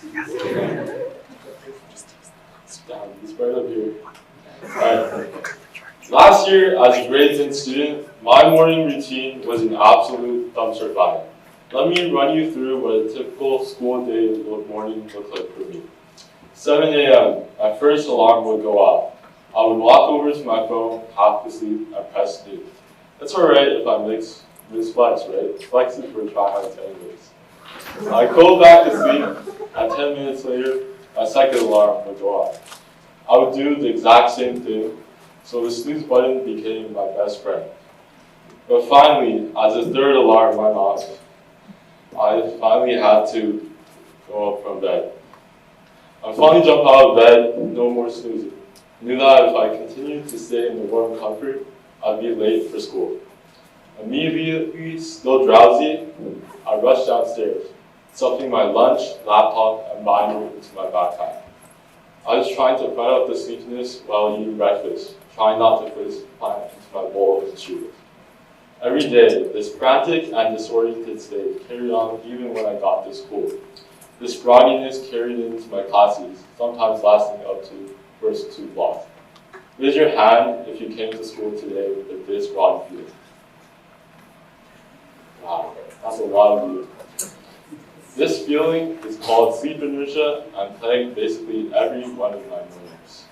Damn, it's right up here. Alright. Last year, as a grade 10 student, my morning routine was an absolute dumpster fire. Let me run you through what a typical school day morning looked like for me. 7 a.m., my first alarm would go off. I would walk over to my phone, half asleep, and press snooze. That's alright if I mix flex, right? Flex is for tryhards anyways. I'd go back to sleep, and 10 minutes later, my second alarm would go off. I would do the exact same thing, so the snooze button became my best friend. But finally, as the third alarm went off, I finally had to go up from bed. I finally jumped out of bed, no more snoozing. I knew that if I continued to stay in the warm comfort, I'd be late for school. Immediately, still drowsy, I rushed downstairs, stuffing my lunch, laptop, and binder into my backpack. I was trying to fight out the sleepiness while eating breakfast, trying not to face plant into my bowl of cereal. Every day, this frantic and disoriented state carried on even when I got to school. This grogginess carried into my classes, sometimes lasting up to first 2 blocks. Raise your hand if you came to school today with this groggy feeling. Wow, that's a lot of you. This feeling is called sleep inertia and plagued basically every one of my mornings.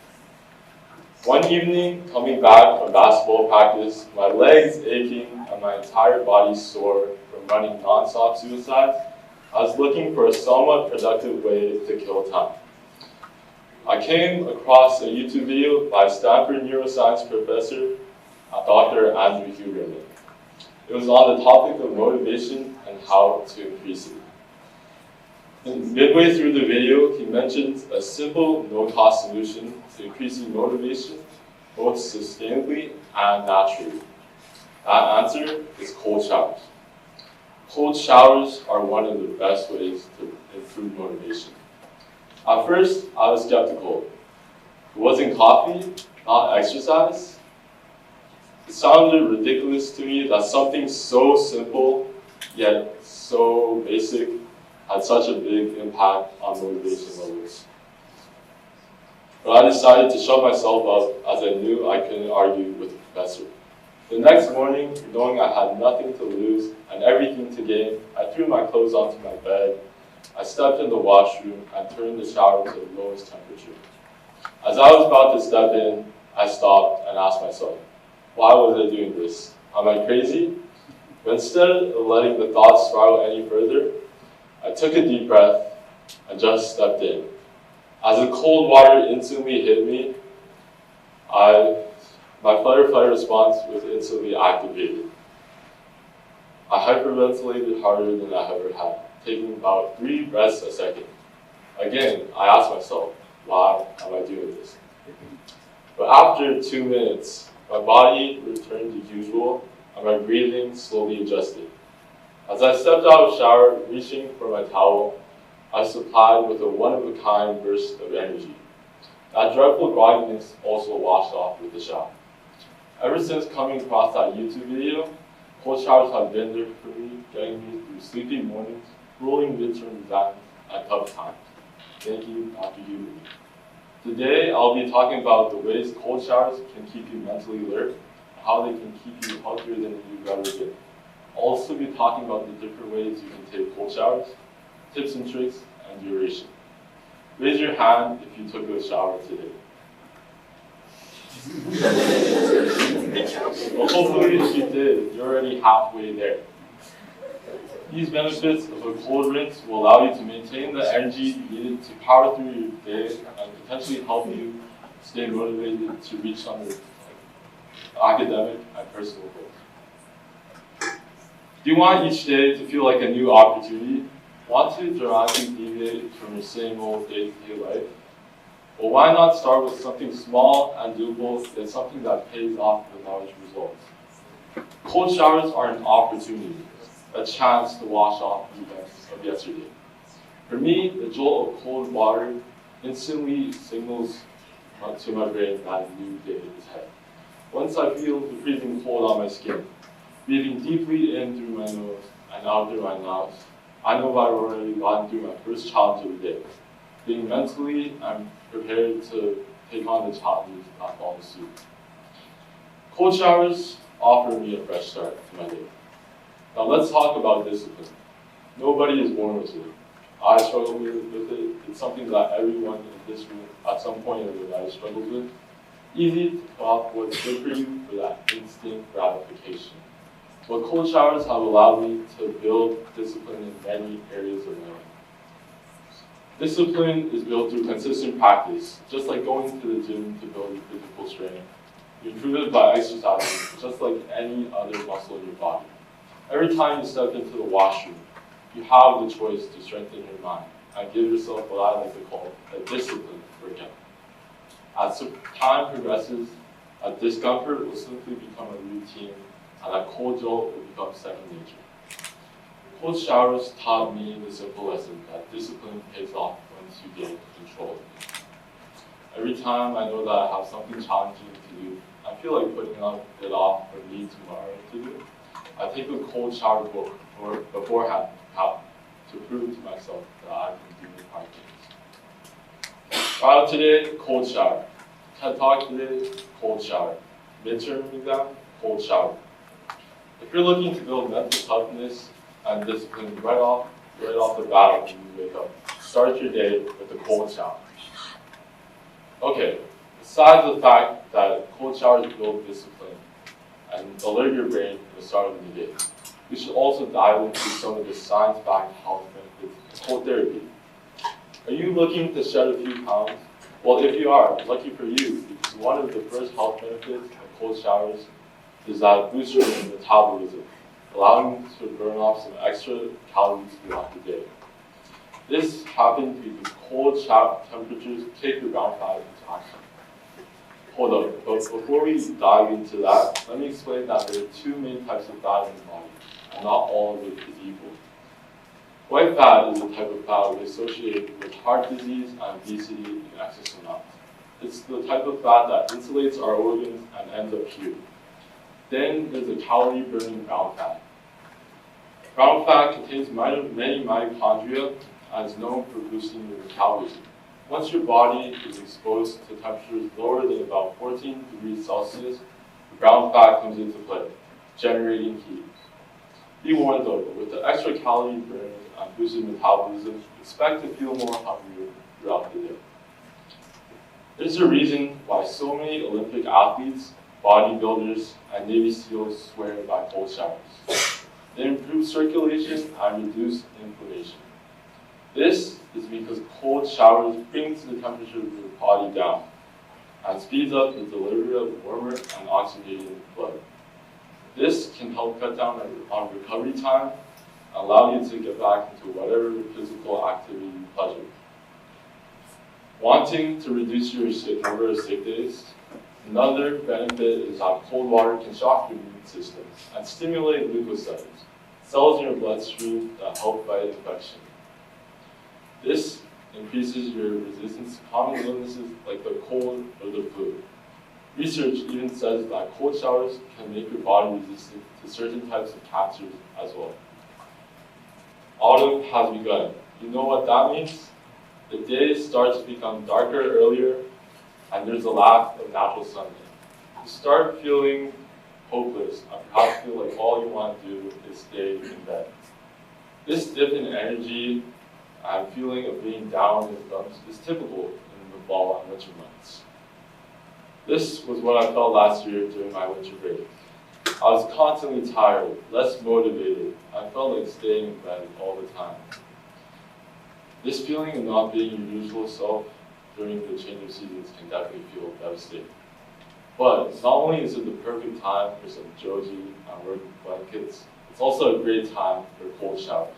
One evening, coming back from basketball practice, my legs aching and my entire body sore from running non-stop suicides, I was looking for a somewhat productive way to kill time. I came across a YouTube video by Stanford neuroscience professor, Dr. Andrew Huberman. It was on the topic of motivation and how to increase it. Midway through the video, he mentions a simple, no-cost solution to increasing motivation, both sustainably and naturally. That answer is cold showers. Cold showers are one of the best ways to improve motivation. At first, I was skeptical. It wasn't coffee, not exercise. It sounded ridiculous to me that something so simple, yet so basic, had such a big impact on motivation levels. But I decided to shut myself up as I knew I couldn't argue with the professor. The next morning, knowing I had nothing to lose and everything to gain, I threw my clothes onto my bed. I stepped in the washroom and turned the shower to the lowest temperature. As I was about to step in, I stopped and asked myself, why was I doing this? Am I crazy? But instead of letting the thoughts spiral any further, I took a deep breath and just stepped in. As the cold water instantly hit me, my fight or flight response was instantly activated. I hyperventilated harder than I ever had, taking about 3 breaths a second. Again, I asked myself, why am I doing this? But after 2 minutes, my body returned to usual and my breathing slowly adjusted. As I stepped out of the shower, reaching for my towel, I was supplied with a one-of-a-kind burst of energy. That dreadful grogginess also washed off with the shower. Ever since coming across that YouTube video, cold showers have been there for me, getting me through sleepy mornings, grueling midterm exams, and tough times. Thank you, Dr. Huberman. Today, I'll be talking about the ways cold showers can keep you mentally alert, and how they can keep you healthier than you've ever been. I'll also be talking about the different ways you can take cold showers, tips and tricks, and duration. Raise your hand if you took a shower today. Well, hopefully if you did, you're already halfway there. These benefits of a cold rinse will allow you to maintain the energy needed to power through your day and potentially help you stay motivated to reach some of your academic and personal goals. Do you want each day to feel like a new opportunity? Want to dramatically deviate from your same old day-to-day life? Well, why not start with something small and doable than something that pays off with large results? Cold showers are an opportunity, a chance to wash off the events of yesterday. For me, the jolt of cold water instantly signals to my brain that a new day is ahead. Once I feel the freezing cold on my skin, breathing deeply in through my nose and out through my mouth, I know I've already gone through my first challenge of the day. Being mentally, I'm prepared to take on the challenges that follow suit. Cold showers offer me a fresh start to my day. Now let's talk about discipline. Nobody is born with it. I struggle with it. It's something that everyone in this room at some point in their life struggles with. Easy to come up what's good for you for that instant gratification. But cold showers have allowed me to build discipline in many areas of my life. Discipline is built through consistent practice, just like going to the gym to build your physical strength. You improve it by exercising, just like any other muscle in your body. Every time you step into the washroom, you have the choice to strengthen your mind and give yourself what I like to call a discipline workout. As time progresses, a discomfort will simply become a routine, and a cold jolt will become second nature. Cold showers taught me the simple lesson that discipline pays off once you gain control of it. Every time I know that I have something challenging to do, I feel like putting it off for me tomorrow to do, I take a cold shower beforehand to prove to myself that I can do hard things. Trial today, cold shower. TED Talk today, cold shower. Midterm exam, cold shower. If you're looking to build mental toughness and discipline right off the bat when you wake up, start your day with a cold shower. Okay, besides the fact that cold showers build discipline and alert your brain at the start of the day, we should also dive into some of the science-backed health benefits of cold therapy. Are you looking to shed a few pounds? Well, if you are, lucky for you, because one of the first health benefits of cold showers is that it boosts your metabolism, allowing you to burn off some extra calories throughout the day. This happens because cold shower temperatures take your brown fat into action. Hold up, but before we dive into that, let me explain that there are two main types of fat in the body, and not all of it is equal. White fat is a type of fat associated with heart disease and obesity in excess amounts. It's the type of fat that insulates our organs and ends up here. Then there's a calorie-burning brown fat. Brown fat contains many mitochondria and is known for boosting your metabolism. Once your body is exposed to temperatures lower than about 14 degrees Celsius, the brown fat comes into play, generating heat. Be warned though, with the extra calorie burn and boosted metabolism, expect to feel more hungry throughout the day. There's a reason why so many Olympic athletes, bodybuilders, and Navy SEALs swear by cold showers. They improve circulation and reduce inflammation. This is because cold showers brings the temperature of your body down and speeds up the delivery of warmer and oxygenated blood. This can help cut down on recovery time and allow you to get back into whatever physical activity you pleasure. Wanting to reduce your number of sick days, another benefit is that cold water can shock your immune system and stimulate leukocytes, cells in your bloodstream that help fight infection. This increases your resistance to common illnesses like the cold or the flu. Research even says that cold showers can make your body resistant to certain types of cancers as well. Autumn has begun. You know what that means? The day starts to become darker earlier, and there's a lack of natural sunlight. You start feeling hopeless and perhaps feel like all you want to do is stay in bed. This dip in energy and feeling of being down in the dumps is typical in the fall and winter months. This was what I felt last year during my winter break. I was constantly tired, less motivated, and felt like staying in bed all the time. This feeling of not being your usual self during the change of seasons can definitely feel devastating. But not only is it the perfect time for some joji and work blankets, it's also a great time for cold showers.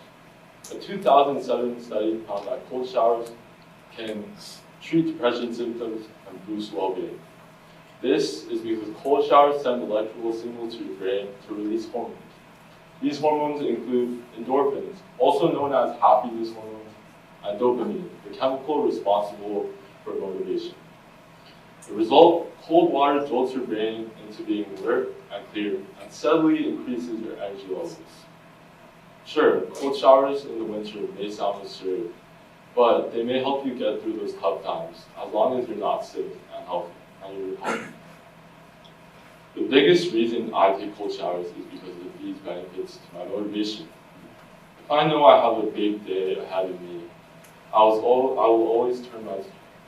A 2007 study found that cold showers can treat depression symptoms and boost well-being. This is because cold showers send electrical signals to your brain to release hormones. These hormones include endorphins, also known as happiness hormones, and dopamine, the chemical responsible for motivation. The result, cold water jolts your brain into being alert and clear, and steadily increases your energy levels. Sure, cold showers in the winter may sound absurd, but they may help you get through those tough times as long as you're not sick and healthy and you're healthy. The biggest reason I take cold showers is because of these benefits to my motivation. If I know I have a big day ahead of me, I will always turn my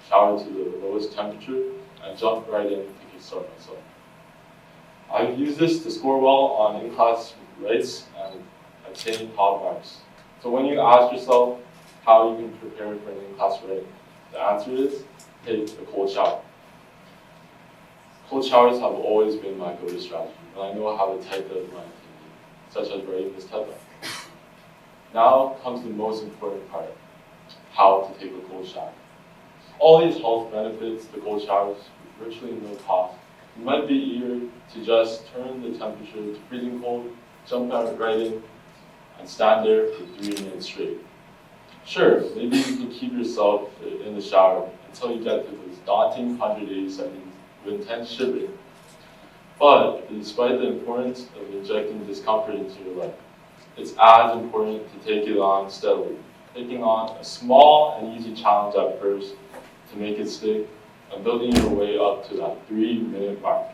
shower to the lowest temperature and jump right in to kickstart myself. I've used this to score well on in-class rates and obtain top marks. So when you ask yourself how you can prepare for an in-class rate, the answer is take a cold shower. Cold showers have always been my go-to strategy, and I know how to tight deadline, such as writing this TED talk. Now comes the most important part, how to take a cold shower. All these health benefits to cold showers with virtually no cost. You might be eager to just turn the temperature to freezing cold, jump out right in, and stand there for 3 minutes straight. Sure, maybe you can keep yourself in the shower until you get to those daunting 180 seconds of intense shivering. But despite the importance of injecting discomfort into your life, it's as important to take it on steadily, taking on a small and easy challenge at first to make it stick, and building your way up to that 3-minute mark.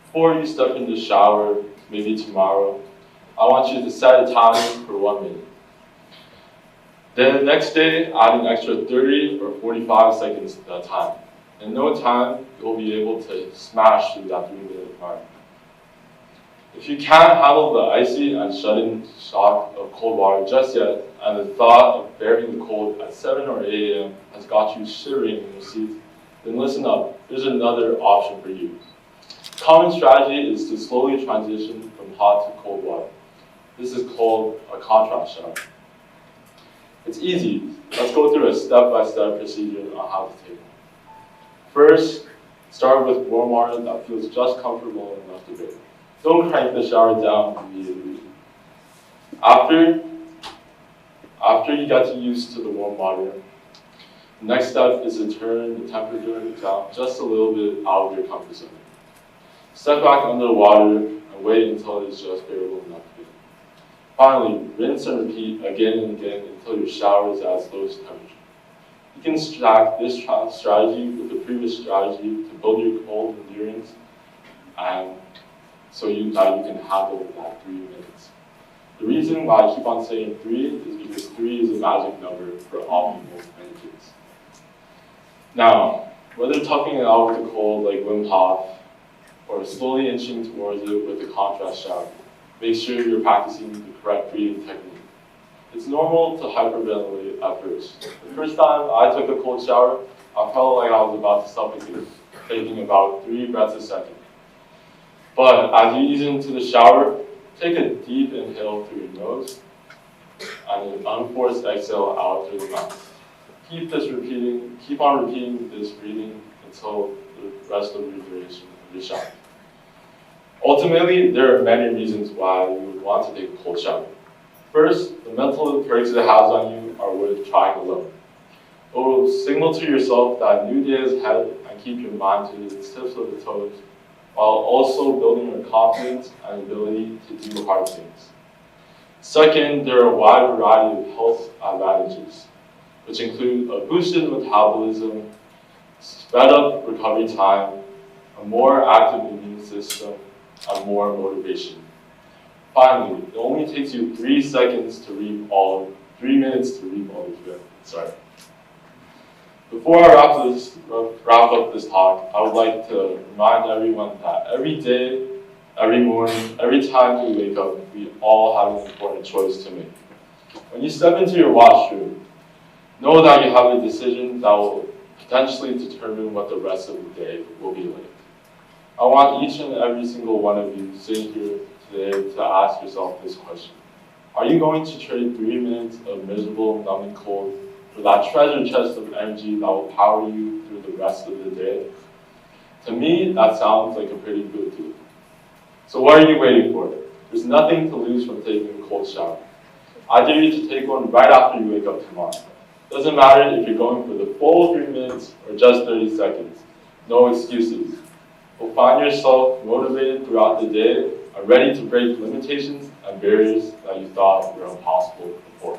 Before you step in the shower, maybe tomorrow, I want you to set a timer for 1 minute. Then the next day, add an extra 30 or 45 seconds to that time. In no time, you'll be able to smash through that 3-minute mark. If you can't handle the icy and shut-in shock of cold water just yet, and the thought of bearing the cold at 7 or 8 a.m. has got you shivering in your seat, then listen up, there's another option for you. A common strategy is to slowly transition from hot to cold water. This is called a contrast shower. It's easy. Let's go through a step-by-step procedure on how to take it. First, start with warm water that feels just comfortable enough to bathe. Don't crank the shower down immediately. After you get used to the warm water, the next step is to turn the temperature down just a little bit out of your comfort zone. Step back under the water and wait until it is just bearable enough to bathe. Finally, rinse and repeat again and again until your shower is at its lowest temperature. You can stack this strategy with the previous strategy to build your cold endurance, and so that you can handle that 3 minutes. The reason why I keep on saying 3 is because 3 is a magic number for optimal benefits. Now, whether toughing it out with the cold like Wim Hof, or slowly inching towards it with the contrast shower, make sure you're practicing the correct breathing technique. It's normal to hyperventilate at first. The first time I took a cold shower, I felt like I was about to suffocate, taking about 3 breaths a second. But as you ease into the shower, take a deep inhale through your nose and an unforced exhale out through the mouth. Keep on repeating this breathing until the rest of the duration of your shower. Ultimately, there are many reasons why you would want to take a cold shower. First, the mental perks it has on you are worth trying alone. It will signal to yourself that a new day is ahead and keep your mind to the tips of the toes, while also building your confidence and ability to do hard things. Second, there are a wide variety of health advantages, which include a boosted metabolism, sped up recovery time, a more active immune system, and more motivation. Finally, it only takes you 3 minutes to reap all of your Sorry. Before I wrap up this talk, I would like to remind everyone that every day, every morning, every time we wake up, we all have an important choice to make. When you step into your washroom, know that you have a decision that will potentially determine what the rest of the day will be like. I want each and every single one of you sitting here today to ask yourself this question. Are you going to trade 3 minutes of miserable, numbing cold for that treasure chest of energy that will power you through the rest of the day? To me, that sounds like a pretty good deal. So what are you waiting for? There's nothing to lose from taking a cold shower. I dare you to take one right after you wake up tomorrow. Doesn't matter if you're going for the full 3 minutes or just 30 seconds. No excuses. You'll find yourself motivated throughout the day are ready to break limitations and barriers that you thought were impossible before.